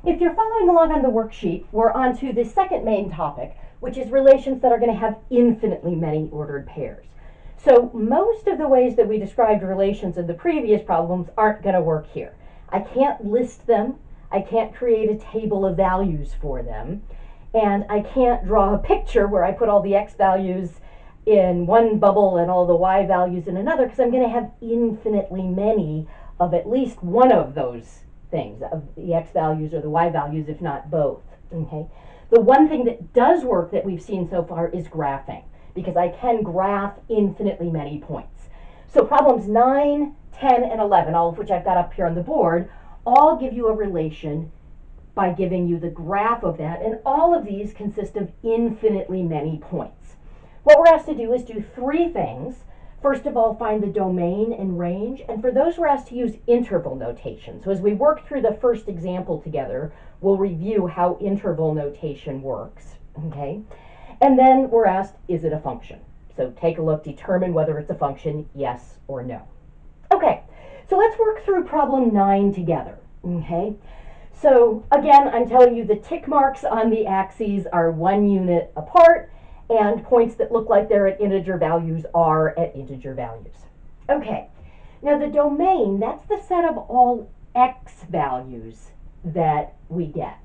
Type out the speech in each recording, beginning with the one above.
If you're following along on the worksheet, we're on to the second main topic, which is relations that are going to have infinitely many ordered pairs. So most of the ways that we described relations in the previous problems aren't going to work here. I can't list them, I can't create a table of values for them, and I can't draw a picture where I put all the x values in one bubble and all the y values in another, because I'm going to have infinitely many of at least one of those things, of the x values or the y values, if not both. Okay. The one thing that does work that we've seen so far is graphing, because I can graph infinitely many points. So problems 9, 10, and 11, all of which I've got up here on the board, all give you a relation by giving you the graph of that, and all of these consist of infinitely many points. What we're asked to do is do three things. First of all, find the domain and range, and for those we're asked to use interval notation. So as we work through the first example together, we'll review how interval notation works, okay? And then we're asked, is it a function? So take a look, determine whether it's a function, yes or no. Okay, so let's work through problem 9 together, okay? So again, I'm telling you the tick marks on the axes are 1 unit apart, and points that look like they're at integer values are at integer values. Okay, now the domain, that's the set of all x values that we get.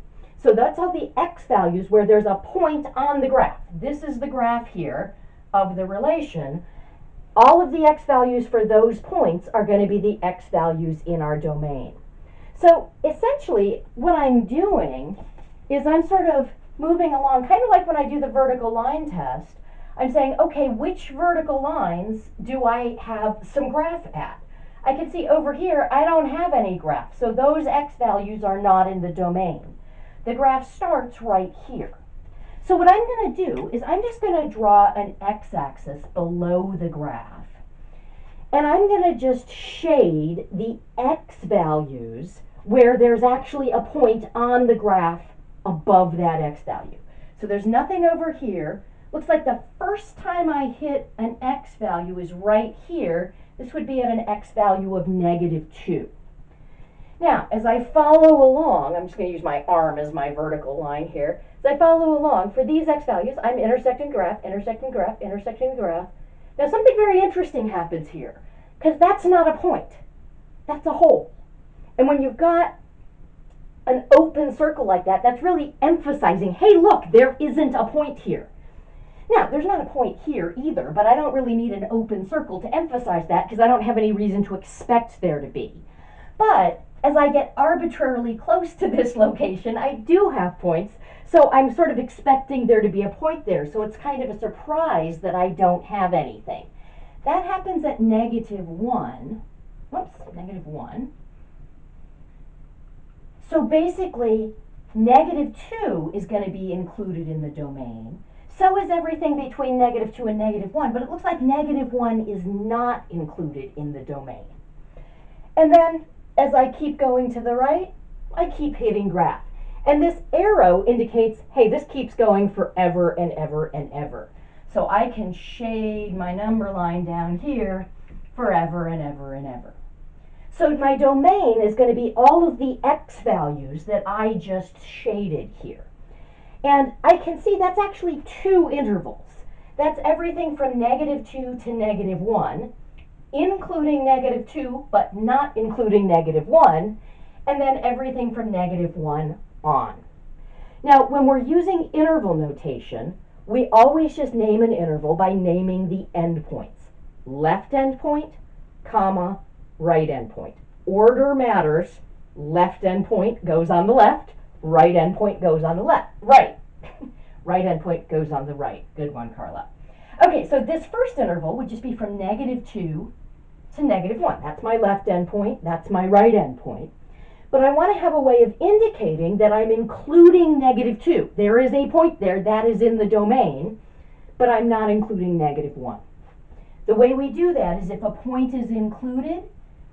So that's all the x values where there's a point on the graph. This is the graph here of the relation. All of the x values for those points are going to be the x values in our domain. So essentially what I'm doing is I'm sort of moving along, kind of like when I do the vertical line test. I'm saying, okay, which vertical lines do I have some graph at? I can see over here, I don't have any graph, so those x values are not in the domain. The graph starts right here. So what I'm going to do is I'm just going to draw an x-axis below the graph, and I'm going to just shade the x values where there's actually a point on the graph above that x value. So there's nothing over here. Looks like the first time I hit an x value is right here. This would be at an x value of -2. Now, as I follow along, I'm just going to use my arm as my vertical line here. As I follow along, for these x values, I'm intersecting graph, intersecting graph, intersecting graph. Now something very interesting happens here, because that's not a point. That's a hole. And when you've got an open circle like that, that's really emphasizing, hey, look, there isn't a point here. Now, there's not a point here either, but I don't really need an open circle to emphasize that because I don't have any reason to expect there to be. But as I get arbitrarily close to this location, I do have points, so I'm sort of expecting there to be a point there. So it's kind of a surprise that I don't have anything. That happens at -1. Whoops, -1. So basically, -2 is going to be included in the domain. So is everything between -2 and -1, but it looks like -1 is not included in the domain. And then, as I keep going to the right, I keep hitting graph. And this arrow indicates, hey, this keeps going forever and ever and ever. So I can shade my number line down here forever and ever and ever. So my domain is going to be all of the x values that I just shaded here. And I can see that's actually 2 intervals. That's everything from -2 to -1, including -2, but not including -1, and then everything from -1 on. Now, when we're using interval notation, we always just name an interval by naming the endpoints. Left endpoint, comma, right endpoint. Order matters. Left endpoint goes on the left. Right endpoint goes on the left. Right. Right endpoint goes on the right. Good one, Carla. Okay, so this first interval would just be from -2 to -1. That's my left endpoint. That's my right endpoint. But I want to have a way of indicating that I'm including -2. There is a point there that is in the domain, but I'm not including -1. The way we do that is if a point is included,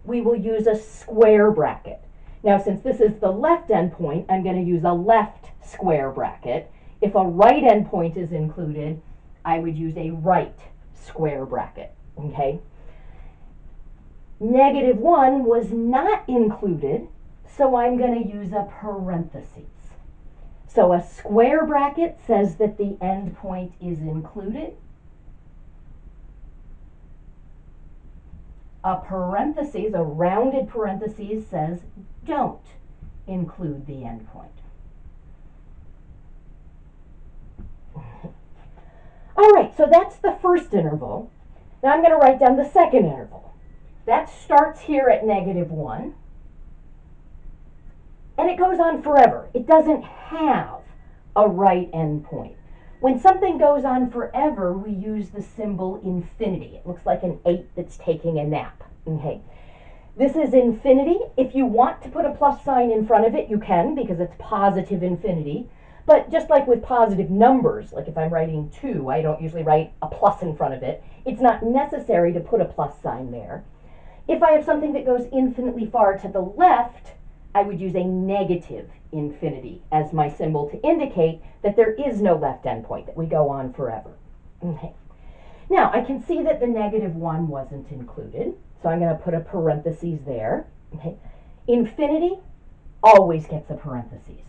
we will use a square bracket. Now, since this is the left endpoint, I'm going to use a left square bracket. If a right endpoint is included, I would use a right square bracket, okay? -1 was not included, so I'm going to use a parentheses. So a square bracket says that the endpoint is included. A parentheses, a rounded parentheses, says don't include the endpoint. All right, so that's the first interval. Now I'm going to write down the second interval. That starts here at -1, and it goes on forever. It doesn't have a right endpoint. When something goes on forever, we use the symbol infinity. It looks like an 8 that's taking a nap. Okay. This is infinity. If you want to put a plus sign in front of it, you can, because it's positive infinity. But just like with positive numbers, like if I'm writing 2, I don't usually write a plus in front of it. It's not necessary to put a plus sign there. If I have something that goes infinitely far to the left, I would use a negative infinity as my symbol to indicate that there is no left endpoint, that we go on forever. Okay. Now, I can see that the -1 wasn't included, so I'm going to put a parentheses there. Okay. Infinity always gets a parentheses,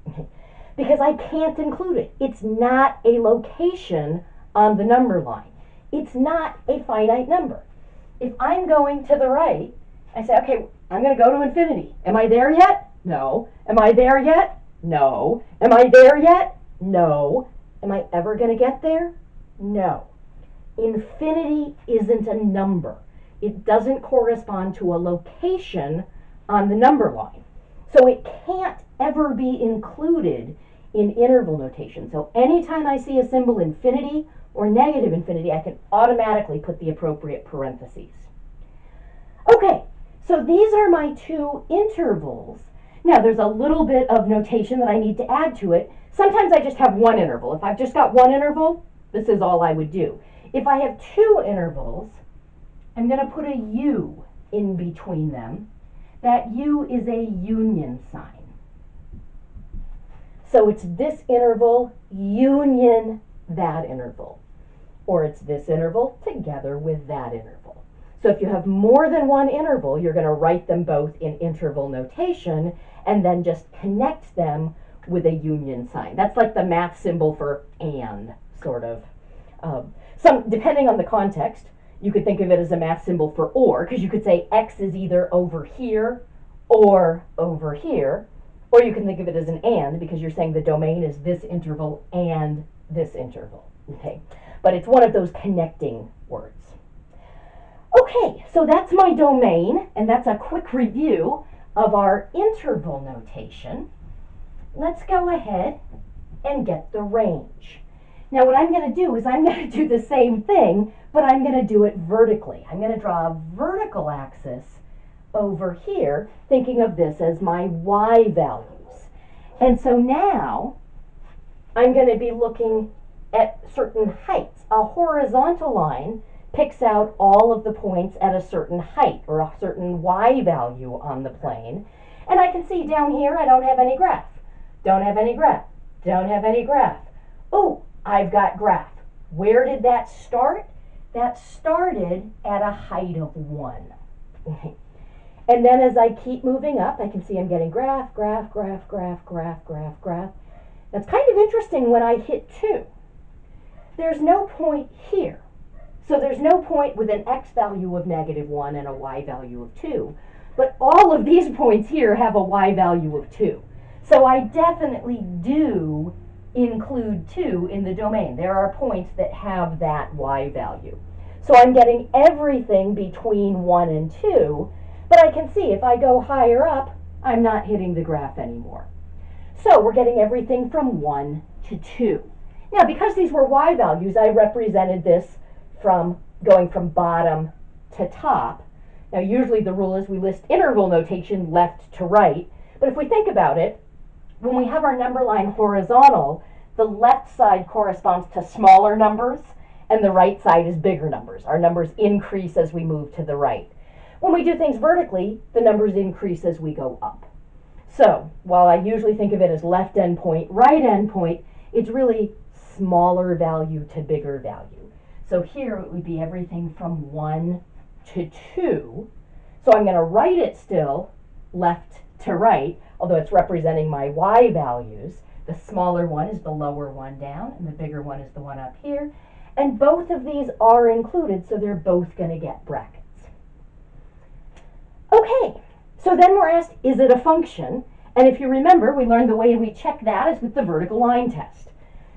okay, because I can't include it. It's not a location on the number line. It's not a finite number. If I'm going to the right, I say, okay, I'm going to go to infinity. Am I there yet? No. Am I there yet? No. Am I there yet? No. Am I ever going to get there? No. Infinity isn't a number. It doesn't correspond to a location on the number line. So it can't ever be included in interval notation. So anytime I see a symbol infinity or negative infinity, I can automatically put the appropriate parentheses. Okay. So these are my two intervals. Now there's a little bit of notation that I need to add to it. Sometimes I just have one interval. If I've just got one interval, this is all I would do. If I have two intervals, I'm going to put a U in between them. That U is a union sign. So it's this interval union that interval. Or it's this interval together with that interval. So if you have more than one interval, you're going to write them both in interval notation and then just connect them with a union sign. That's like the math symbol for and, sort of. Depending on the context, you could think of it as a math symbol for or, because you could say x is either over here, or you can think of it as an and, because you're saying the domain is this interval and this interval. Okay, but it's one of those connecting words. Okay, so that's my domain, and that's a quick review of our interval notation. Let's go ahead and get the range. Now what I'm going to do is I'm going to do the same thing, but I'm going to do it vertically. I'm going to draw a vertical axis over here, thinking of this as my y values. And so now I'm going to be looking at certain heights. A horizontal line picks out all of the points at a certain height or a certain y value on the plane. And I can see down here I don't have any graph. Don't have any graph. Don't have any graph. Oh, I've got graph. Where did that start? That started at a height of 1. And then as I keep moving up, I can see I'm getting graph, graph, graph, graph, graph, graph, graph. That's kind of interesting when I hit 2. There's no point here. So there's no point with an x value of -1 and a y value of 2. But all of these points here have a y value of 2. So I definitely do include 2 in the domain. There are points that have that y value. So I'm getting everything between 1 and 2, but I can see if I go higher up, I'm not hitting the graph anymore. So we're getting everything from 1 to 2. Now, because these were y values, I represented this from going from bottom to top. Now, usually the rule is we list interval notation left to right, but if we think about it, when we have our number line horizontal, the left side corresponds to smaller numbers, and the right side is bigger numbers. Our numbers increase as we move to the right. When we do things vertically, the numbers increase as we go up. So, while I usually think of it as left endpoint, right endpoint, it's really smaller value to bigger value. So here it would be everything from 1 to 2. So I'm going to write it still left to right, although it's representing my y values. The smaller one is the lower one down, and the bigger one is the one up here. And both of these are included, so they're both going to get brackets. Okay, so then we're asked, is it a function? And if you remember, we learned the way we check that is with the vertical line test.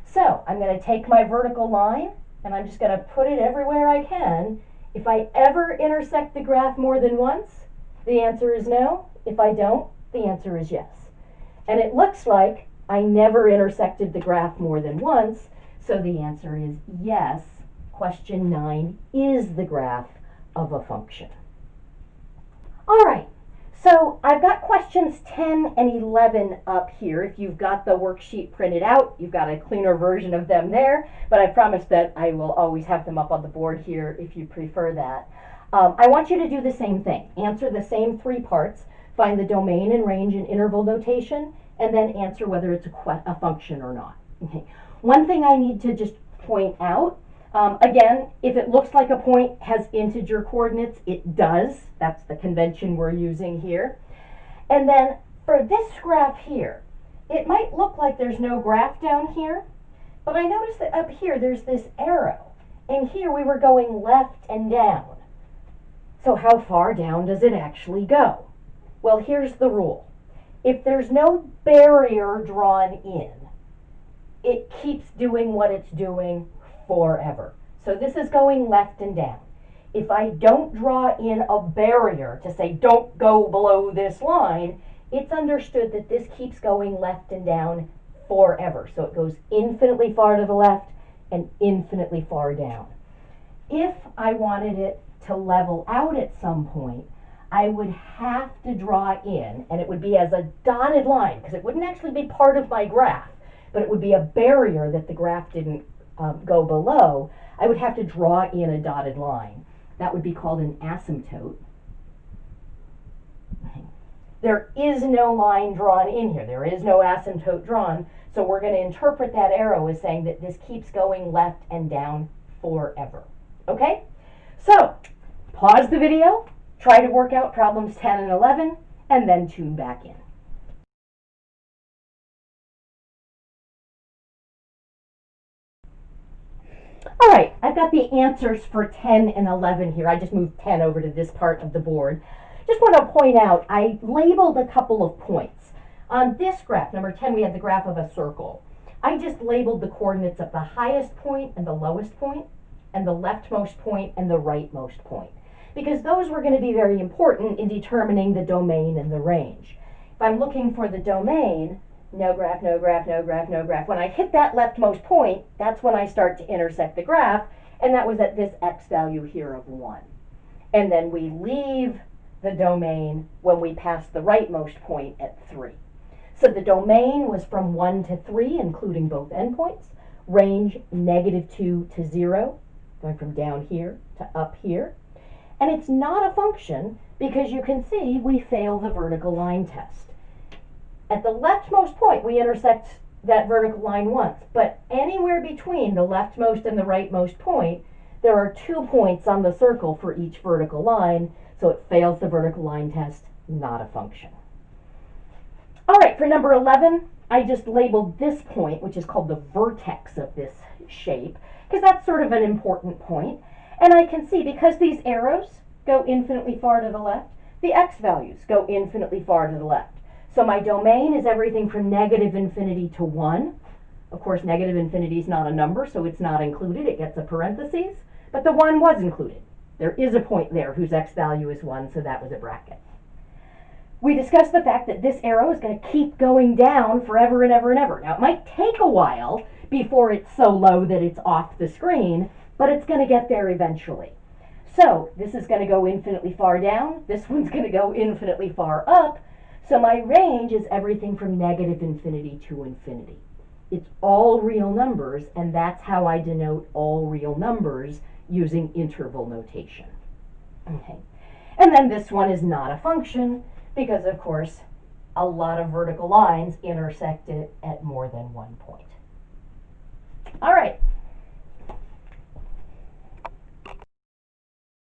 So I'm going to take my vertical line, and I'm just going to put it everywhere I can. If I ever intersect the graph more than once, the answer is no. If I don't, the answer is yes. And it looks like I never intersected the graph more than once, so the answer is yes. Question 9 is the graph of a function. All right, so I've got questions 10 and 11 up here. If you've got the worksheet printed out, you've got a cleaner version of them there, but I promise that I will always have them up on the board here if you prefer that. I want you to do the same thing. Answer the same 3 parts, find the domain and range in interval notation, and then answer whether it's a function or not. Okay. One thing I need to just point out, again, if it looks like a point has integer coordinates, it does. That's the convention we're using here. And then for this graph here, it might look like there's no graph down here, but I noticed that up here there's this arrow, and here we were going left and down. So how far down does it actually go? Well, here's the rule. If there's no barrier drawn in, it keeps doing what it's doing forever. So this is going left and down. If I don't draw in a barrier to say don't go below this line, it's understood that this keeps going left and down forever. So it goes infinitely far to the left and infinitely far down. If I wanted it to level out at some point, I would have to draw in, and it would be as a dotted line, because it wouldn't actually be part of my graph, but it would be a barrier that the graph didn't go below. I would have to draw in a dotted line. That would be called an asymptote. There is no line drawn in here. There is no asymptote drawn, so we're going to interpret that arrow as saying that this keeps going left and down forever. Okay? So, pause the video, try to work out problems 10 and 11, and then tune back in. All right, I've got the answers for 10 and 11 here. I just moved 10 over to this part of the board. Just want to point out, I labeled a couple of points. On this graph, number 10, we had the graph of a circle. I just labeled the coordinates of the highest point and the lowest point, and the leftmost point and the rightmost point, because those were going to be very important in determining the domain and the range. If I'm looking for the domain, no graph, no graph, no graph, no graph. When I hit that leftmost point, that's when I start to intersect the graph, and that was at this x value here of 1. And then we leave the domain when we pass the rightmost point at 3. So the domain was from 1 to 3, including both endpoints. Range -2 to 0, going from down here to up here. And it's not a function because you can see we fail the vertical line test. At the leftmost point, we intersect that vertical line once, but anywhere between the leftmost and the rightmost point, there are 2 points on the circle for each vertical line, so it fails the vertical line test, not a function. All right, for number 11, I just labeled this point, which is called the vertex of this shape, because that's sort of an important point. And I can see, because these arrows go infinitely far to the left, the x values go infinitely far to the left. So my domain is everything from -infinity to 1. Of course, -infinity is not a number, so it's not included. It gets a parentheses, but the 1 was included. There is a point there whose x value is 1, so that was a bracket. We discussed the fact that this arrow is going to keep going down forever and ever and ever. Now, it might take a while before it's so low that it's off the screen, but it's going to get there eventually. So this is going to go infinitely far down. This one's going to go infinitely far up. So my range is everything from -infinity to infinity. It's all real numbers, and that's how I denote all real numbers using interval notation. Okay. And then this one is not a function because, of course, a lot of vertical lines intersect it at more than one point. All right,